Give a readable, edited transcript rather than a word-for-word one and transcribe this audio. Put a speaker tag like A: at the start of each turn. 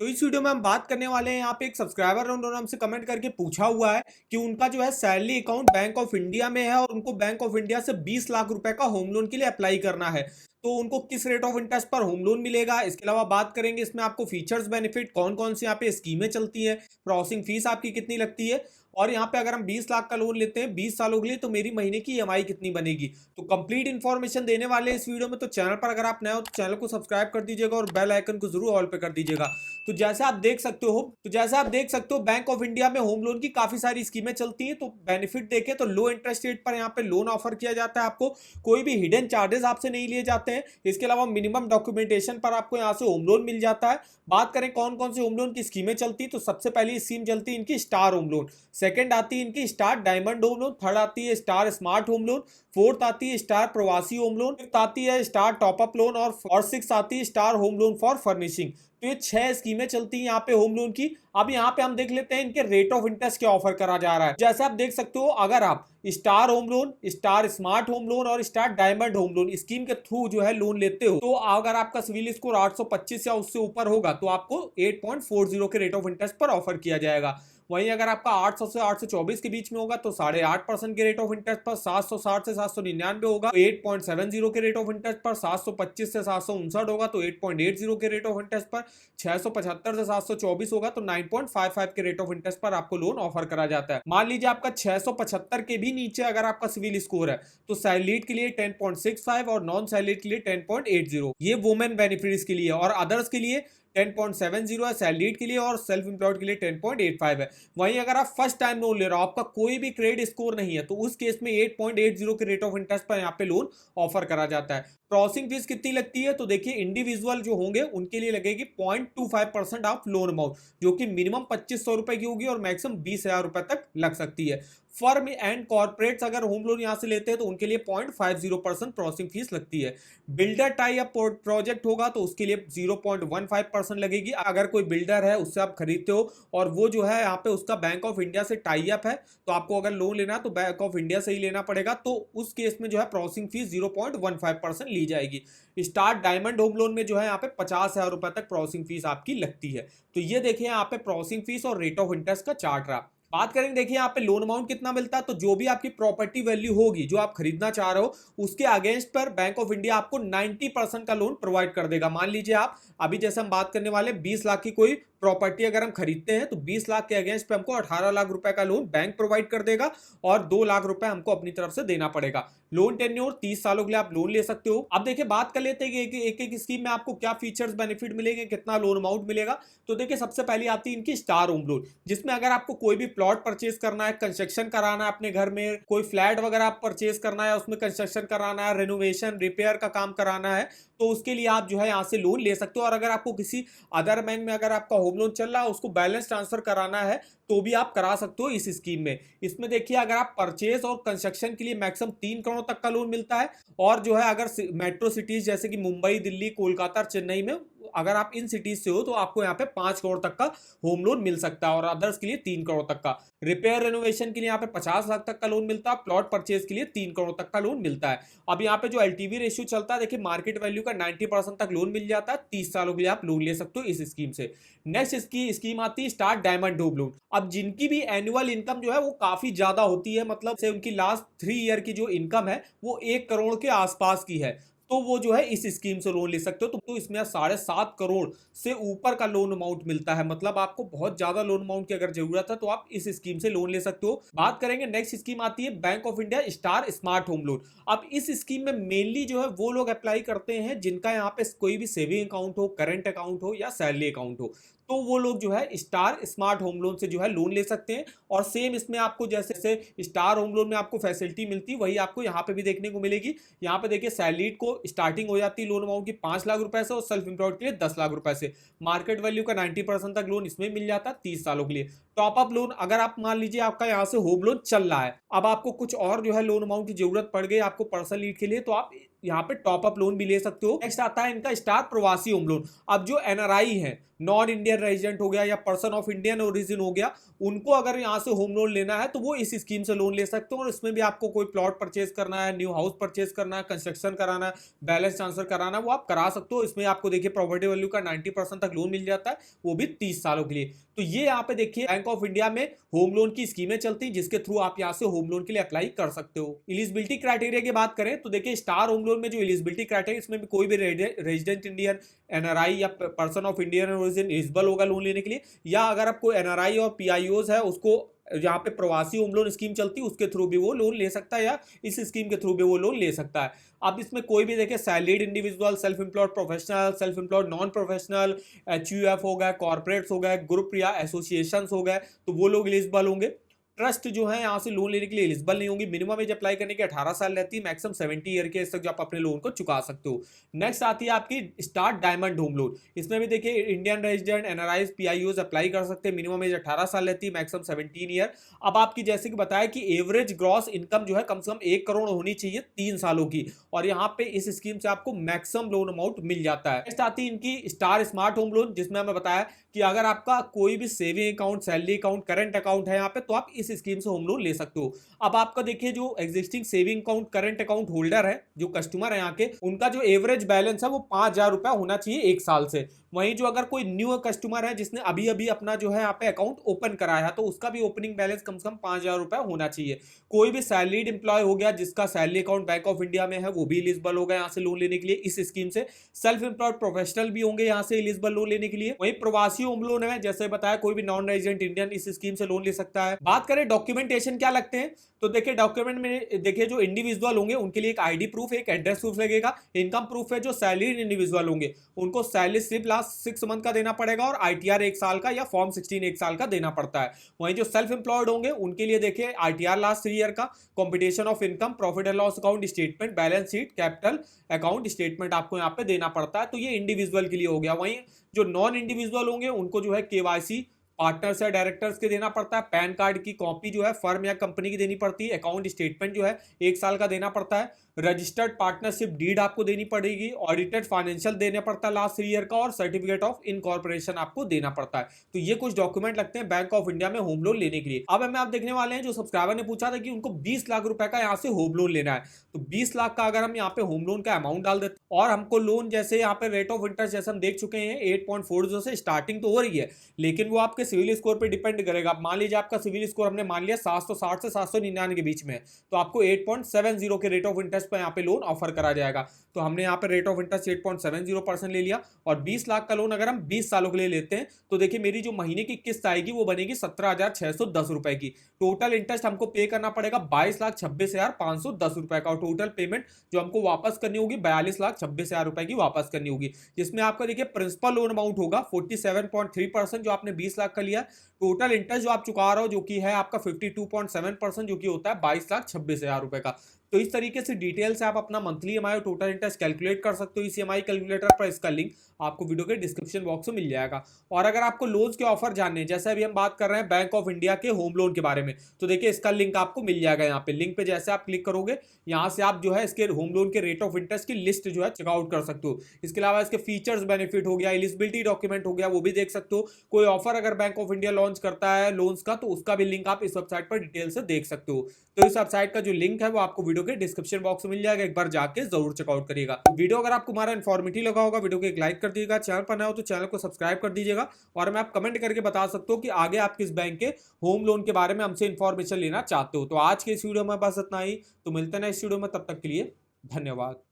A: तो इस वीडियो में हम बात करने वाले हैं। यहाँ पे एक सब्सक्राइबर ने उन्होंने हमसे कमेंट करके पूछा हुआ है कि उनका जो है salary account bank of India में है और उनको बैंक ऑफ इंडिया से 20 लाख रुपए का होम लोन के लिए अप्लाई करना है। तो उनको किस रेट ऑफ इंटरेस्ट पर होम लोन मिलेगा, इसके अलावा बात करेंगे इसमें आपको फीचर्स बेनिफिट कौन कौन सी यहाँ पे स्कीमें चलती हैं, प्रोसेसिंग फीस आपकी कितनी लगती है, और यहाँ पे अगर हम 20 लाख का लोन लेते हैं 20 सालों के लिए तो मेरी महीने की ईएमआई कितनी बनेगी। तो कंप्लीट इन्फॉर्मेशन देने वाले हैं इस वीडियो में। तो चैनल पर अगर आप नए हो तो चैनल को सब्सक्राइब कर दीजिएगा और बेल आइकन को जरूर ऑल पे कर दीजिएगा। तो जैसे आप देख सकते हो बैंक ऑफ इंडिया में होम लोन की काफी सारी स्कीमें चलती हैं। तो बेनिफिट देखें तो लो इंटरेस्ट रेट पर यहाँ पे लोन ऑफर किया जाता है आपको, कोई भी हिडन चार्जेस आपसे नहीं लिए जाते हैं। इसके अलावा मिनिमम डॉक्यूमेंटेशन पर आपको यहाँ से होम लोन मिल जाता है। बात करें कौन कौन सी होम लोन की स्कीमें चलती है, तो सबसे पहली स्कीम चलती है इनकी स्टार होम लोन, सेकंड आती है इनकी star diamond home loan, third आती है star smart home loan, fourth आती है स्टार प्रवासी होम लोन, फिफ्थ आती है स्टार टॉपअप लोन और सिक्स आती है star home loan for furnishing. तो ये 6 स्कीमें चलती हैं यहाँ पे होम लोन की। अब यहाँ पे हम देख लेते हैं इनके रेट ऑफ इंटरेस्ट क्या ऑफर करा जा रहा है। जैसे आप देख सकते हो, अगर आप star home loan, star smart home loan और star diamond home loan scheme के थ्रू जो है लोन लेते हो, तो अगर आपका सिविल स्कोर 825 या उससे ऊपर होगा तो आपको 8.40 के रेट ऑफ इंटरेस्ट पर ऑफर किया जाएगा। वहीं अगर आपका 800 से 824 के बीच में होगा तो 8.5% के रेट ऑफ इंटरेस्ट पर, 760 से 799 होगा तो 8.70 के रेट ऑफ इंटरेस्ट पर, 725 से 759 होगा तो 8.80 के रेट ऑफ इंटरेस्ट पर, 675 से 724 होगा तो 9.55 के रेट ऑफ इंटरेस्ट पर आपको लोन ऑफर करा जाता है। मान लीजिए आपका 675 के भी नीचे अगर आपका सिविल स्कोर है तो सैलरीड के लिए 10.65 और नॉन सैलरीड के लिए 10.80। ये वुमेन बेनिफिट्स के लिए, और अदर्स के लिए 10.70 है सैलरीड के लिए, और सेल्फ एम्प्लॉयड के लिए 10.85 है। वहीं अगर आप फर्स्ट टाइम लोन ले रहे हो, आपका कोई भी क्रेडिट स्कोर नहीं है, तो उस केस में 8.80 के रेट ऑफ इंटरेस्ट पर यहाँ पे लोन ऑफर करा जाता है। प्रोसेसिंग फीस कितनी लगती है, तो देखिए इंडिविजुअल जो होंगे उनके लिए लगेगी 0.25% ऑफ लोन अमाउंट, जो कि मिनिमम 2500 रुपए की होगी और मैक्सिमम 20,000 रुपए तक लग सकती है। फर्म एंड कॉर्पोरेट्स अगर होम लोन यहां से लेते हैं तो उनके लिए 0.50% प्रोसेसिंग फीस लगती है। बिल्डर टाई अप प्रोजेक्ट होगा तो उसके लिए 0.15% लगेगी। अगर कोई बिल्डर है उससे आप खरीदते हो और वो जो है यहाँ पे उसका बैंक ऑफ इंडिया से टाई अप है, तो आपको अगर लोन लेना है तो बैंक ऑफ इंडिया से ही लेना पड़ेगा, तो उस केस में जो है प्रोसेसिंग फीस 0.15% ली जाएगी। स्टार डायमंड होम लोन में जो है यहाँ पे 50,000 रुपए तक प्रोसेसिंग फीस आपकी लगती है। तो ये देखिए यहाँ पे प्रोसेसिंग फीस और रेट ऑफ इंटरेस्ट का चार्ट रहा। बात करेंगे देखिए यहाँ पे लोन अमाउंट कितना मिलता है, तो जो भी आपकी प्रॉपर्टी वैल्यू होगी जो आप खरीदना चाह रहे हो उसके अगेंस्ट पर बैंक ऑफ इंडिया आपको 90% का लोन प्रोवाइड कर देगा। मान लीजिए आप अभी जैसे हम बात करने वाले 20 लाख की कोई प्रॉपर्टी अगर हम खरीदते हैं तो 20 लाख के अगेंस्ट पे हमको 18 लाख रुपए का लोन बैंक प्रोवाइड कर देगा और 2 लाख रुपए हमको अपनी तरफ से देना पड़ेगा। लोन टेन्योर 30 सालों के लिए आप लोन ले सकते हो। अब देखिए बात कर लेते हैं कि एक एक स्कीम में आपको क्या फीचर्स बेनिफिट मिलेंगे, कितना लोन अमाउंट मिलेगा। तो देखिए सबसे पहले आती है इनकी स्टार होम लोन, जिसमें अगर आपको कोई भी प्लॉट परचेज करना है, कंस्ट्रक्शन कराना है अपने घर में, कोई फ्लैट वगैरह आप परचेज करना है, उसमें कंस्ट्रक्शन कराना है, रेनोवेशन रिपेयर का काम कराना है, तो उसके लिए आप जो है यहाँ से लोन ले सकते हो। और अगर आपको किसी अदर बैंक में अगर आपका होम लोन चल रहा है उसको बैलेंस ट्रांसफर कराना है तो भी आप करा सकते हो इस स्कीम में। इसमें देखिए अगर आप परचेज और कंस्ट्रक्शन के लिए मैक्सिमम 3 करोड़ तक का लोन मिलता है, और जो है अगर मेट्रो सिटीज जैसे कि मुंबई, दिल्ली, कोलकाता, चेन्नई में अगर आप इन सिटीज से हो तो आपको यहाँ पे 5 करोड़ तक का होम लोन मिल सकता है, और अदर्स के लिए 3 करोड़ तक का। रिपेयर रेनोवेशन के लिए यहाँ पे 50 लाख तक का लोन मिलता है, प्लॉट परचेज के लिए 3 करोड़ तक का लोन मिलता है। अब यहाँ पे जो एलटीवी रेशियो चलता है, देखिए मार्केट वैल्यू का 90% तक लोन मिल जाता है। 30 सालों के लिए आप लोन ले सकते हो इस स्कीम से। नेक्स्ट इसकी स्कीम आती है स्टार डायमंड होम लोन। अब जिनकी भी एनुअल इनकम जो है वो काफी ज्यादा होती है, मतलब से उनकी लास्ट 3 ईयर की जो इनकम है वो 1 करोड़ के आसपास की है, तो वो जो है इस स्कीम से लोन ले सकते हो। तो इसमें 7.5 करोड़ से ऊपर का लोन अमाउंट मिलता है, मतलब आपको बहुत ज्यादा लोन अमाउंट की अगर जरूरत है तो आप इस स्कीम से लोन ले सकते हो। बात करेंगे नेक्स्ट स्कीम आती है bank of India star smart home loan. अब इस स्कीम में मेनली जो है वो लोग अप्लाई करते हैं जिनका यहाँ पे कोई भी सेविंग अकाउंट हो, करंट अकाउंट हो या सैलरी अकाउंट हो, तो वो लोग जो है स्टार स्मार्ट होम लोन से जो है लोन ले सकते हैं। और सेम इसमें आपको जैसे स्टार होम लोन में आपको फैसिलिटी मिलती है वही आपको यहाँ पे भी देखने को मिलेगी। यहाँ पे देखिए सैलरीड को स्टार्टिंग हो जाती है लोन अमाउंट की 5 लाख रुपए से, और सेल्फ एम्प्लॉयड के लिए 10 लाख रुपए से। मार्केट वैल्यू का 90% तक लोन इसमें मिल जाता है 30 सालों के लिए। टॉप अप लोन, अगर आप मान लीजिए आपका यहाँ से होम लोन चल रहा है, अब आपको कुछ और जो है लोन अमाउंट की जरूरत पड़ गई आपको पर्सनल नीड के लिए, तो आप यहाँ पे टॉप अप लोन भी ले सकते हो। नेक्स्ट आता है इनका स्टार प्रवासी होम लोन। अब जो एनआरआई है नॉन इंडियन रेजिडेंट हो गया या पर्सन ऑफ इंडियन ओरिजिन हो गया, उनको अगर यहाँ से होम लोन लेना है तो वो इस स्कीम से लोन ले सकते हो। और इसमें भी आपको कोई प्लॉट परचेज करना है, न्यू हाउस परचेज करना है, कंस्ट्रक्शन कराना है, बैलेंस ट्रांसफर कराना है, वो आप करा सकते हो। इसमें आपको देखिए प्रॉपर्टी वैल्यू का 90% तक लोन मिल जाता है, वो भी 30 सालों के लिए। तो ये यहाँ पे देखिए बैंक ऑफ इंडिया में होम लोन की स्कीमें चलती हैं, जिसके थ्रू आप यहाँ से होम लोन के लिए अप्लाई कर सकते हो। एलिजिबिलिटी क्राइटेरिया की बात करें तो देखिए स्टार होम लोन में जो एलिजिबिलिटी क्राइटेरिया, इसमें भी कोई भी रेजिडेंट इंडियन, एनआरआई या person of Indian origin eligible होगा लोन लेने के लिए। या अगर आपको एनआरआई और पीआईओज है, उसको यहाँ पे प्रवासी होम लोन स्कीम चलती है, उसके थ्रू भी वो लोन ले सकता है, या इस स्कीम के थ्रू भी वो लोन ले सकता है। अब इसमें कोई भी देखिए salaried individual, self employed professional, self employed non professional, HUF हो गए, कॉर्पोरेट्स हो गए, ग्रुप या एसोसिएशन हो गए, तो वो लोग एलिजिबल होंगे। ट्रस्ट जो है यहाँ से लोन लेने के लिए एलिजिबल नहीं होंगी। मिनिमम एज अप्लाई करने की 18 साल रहती है, मैक्सिमम 70 ईयर के एज तक जो आप अपने लोन को चुका सकते हो। नेक्स्ट आती है आपकी स्टार डायमंड होम लोन। इसमें भी देखिए इंडियन रेजिडेंट, एनआरआईज, पीआईओज अप्लाई कर सकते हैं। मिनिमम एज 18 साल रहती है, मैक्सिमम 17 ईयर। अब आपकी जैसे कि बताया कि एवरेज ग्रॉस इनकम जो है कम से कम 1 करोड़ होनी चाहिए 3 सालों की, और यहाँ पे इस स्कीम से आपको मैक्सिमम लोन अमाउंट मिल जाता है। नेक्स्ट आती है इनकी स्टार स्मार्ट होम लोन, जिसमें हमें बताया कि अगर आपका कोई भी saving account, salary account, current account है यहाँ पे, तो आप इस स्कीम से होम लोन ले सकते हो। अब आपका देखिए जो existing saving account, current account holder है, जो कस्टमर है यहाँ के, उनका जो एवरेज बैलेंस है वो 5,000 रुपया होना चाहिए 1 साल से। वहीं जो अगर कोई न्यू कस्टमर है जिसने अभी अभी अपना जो है यहाँ पे अकाउंट ओपन कराया है, तो उसका भी ओपनिंग बैलेंस कम से कम 5,000 रुपया होना चाहिए। कोई भी सैलरीड एम्प्लॉय हो गया जिसका salary account bank of India में है, वो भी एलिजिबल होगा यहाँ से लोन लेने के लिए इस स्कीम से। सेल्फ एम्प्लॉयड प्रोफेशनल भी होंगे यहाँ से एलिजिबल लोन लेने के लिए। वहीं प्रवासी होम लोन है, जैसे बताया कोई भी नॉन रेजिडेंट इंडियन इस स्कीम से लोन ले सकता है। बात करें डॉक्यूमेंटेशन क्या लगते हैं, तो देखिए डॉक्यूमेंट में देखिए जो इंडिविजुअल होंगे उनके लिए एक आईडी प्रूफ, एक एड्रेस प्रूफ लगेगा। इनकम प्रूफ है, जो सैलरीड इंडिविजुअल होंगे उनको सैलरी स्लिप लास्ट 6 मंथ का देना पड़ेगा, और आईटीआर 1 साल का या फॉर्म 16 1 साल का देना पड़ता है। वहीं जो सेल्फ एम्प्लॉयड होंगे उनके लिए देखिए आईटीआर लास्ट 3 ईयर का, competition of income, profit and loss account statement, balance sheet, capital account statement आपको यहाँ पे देना पड़ता है। तो ये इंडिविजुअल के लिए हो गया। वहीं जो नॉन इंडिविजुअल होंगे उनको जो है केवाईसी पार्टनर्स या डायरेक्टर्स के देना पड़ता है। पैन कार्ड की कॉपी जो है फर्म या कंपनी की देनी पड़ती है। अकाउंट स्टेटमेंट जो है 1 साल का देना पड़ता है। रजिस्टर्ड पार्टनरशिप डीड आपको देनी पड़ेगी। ऑडिटेड फाइनेंशियल देना पड़ता है लास्ट 3 ईयर का, और सर्टिफिकेट ऑफ इनकॉर्पोरेशन आपको देना पड़ता है। तो ये कुछ डॉक्यूमेंट लगते हैं बैंक ऑफ इंडिया में होम लोन लेने के लिए। अब हमें आप देखने वाले हैं, जो सब्सक्राइबर ने पूछा था कि उनको 20 लाख रुपए का यहाँ से होम लोन लेना है, तो 20 लाख का अगर हम यहाँ पे होम लोन का अमाउंट डाल देते हैं, और हमको लोन जैसे यहाँ पे रेट ऑफ इंटरेस्ट जैसे हम देख चुके हैं 8.40 से स्टार्टिंग तो हो रही है, लेकिन वो आपके सिविल स्कोर पे डिपेंड करेगा। मान लीजिए आपका सिविल स्कोर हमने मान लिया 760 से 799 के बीच में, तो आपको 8.70 के रेट ऑफ इंटरेस्ट पर यहाँ पे लोन ऑफर करा जाएगा। तो हमने यहाँ पे रेट ऑफ इंटरेस्ट 8.70% ले लिया, और 20 लाख का लोन अगर हम 20 सालों के लिए लेते हैं, तो देखिए मेरी जो महीने की किस्त आएगी वो बनेगी 17,610 रुपए की। टोटल इंटरेस्ट हमको पे करना पड़ेगा 22,26,510 रुपए का, और टोटल पेमेंट जो हमको वापस करनी होगी 42,26,000 रुपए की वापस करनी होगी। जिसमें आपका देखिए प्रिंसिपल लोन अमाउंट होगा 47.3% जो आपने 20 लाख का लिया। टोटल इंटरेस्ट जो आप चुका रहे हो जो कि है आपका 52.7% जो कि होता है 22,26,000 रुपए का। तो इस तरीके से डिटेल से आप अपना मंथली ईएमआई और टोटल इंटरेस्ट कैलकुलेट कर सकते हो इस ईएमआई कैलकुलेटर पर। इसका लिंक आपको वीडियो के डिस्क्रिप्शन बॉक्स में मिल जाएगा। और अगर आपको लोन्स के ऑफर जानने, जैसे अभी हम बात कर रहे हैं बैंक ऑफ इंडिया के होम लोन के बारे में, तो देखिए इसका लिंक आपको मिल जाएगा यहाँ पे। लिंक पे जैसे आप क्लिक करोगे, यहाँ से आप जो है इसके होम लोन के रेट ऑफ इंटरेस्ट की लिस्ट जो है चेकआउट कर सकते हो। इसके अलावा इसके फीचर्स, बेनिफिट हो गया, एलिजिबिलिटी डॉक्यूमेंट हो गया, वो भी देख सकते हो। कोई ऑफर अगर बैंक ऑफ इंडिया लॉन्च करता है लोन्स का, तो उसका भी लिंक आप इस वेबसाइट पर डिटेल से देख सकते हो। तो इस वेबसाइट का जो लिंक है वो आपको वीडियो के डिस्क्रिप्शन बॉक्स में मिल जाएगा, एक बार जाके जरूर चेकआउट करिएगा। वीडियो अगर आपको हमारा इन्फॉर्मेटिव लगा होगा, वीडियो को एक लाइक कर दीजिएगा। चैनल पर नया हो तो चैनल को सब्सक्राइब कर दीजिएगा, और हमें आप कमेंट करके बता सकते हो कि आगे आप किस बैंक के होम लोन के बारे में हमसे इन्फॉर्मेशन लेना चाहते हो। तो आज के इस वीडियो में बस इतना ही, तो मिलते हैं नेक्स्ट वीडियो में, तब तक के लिए धन्यवाद।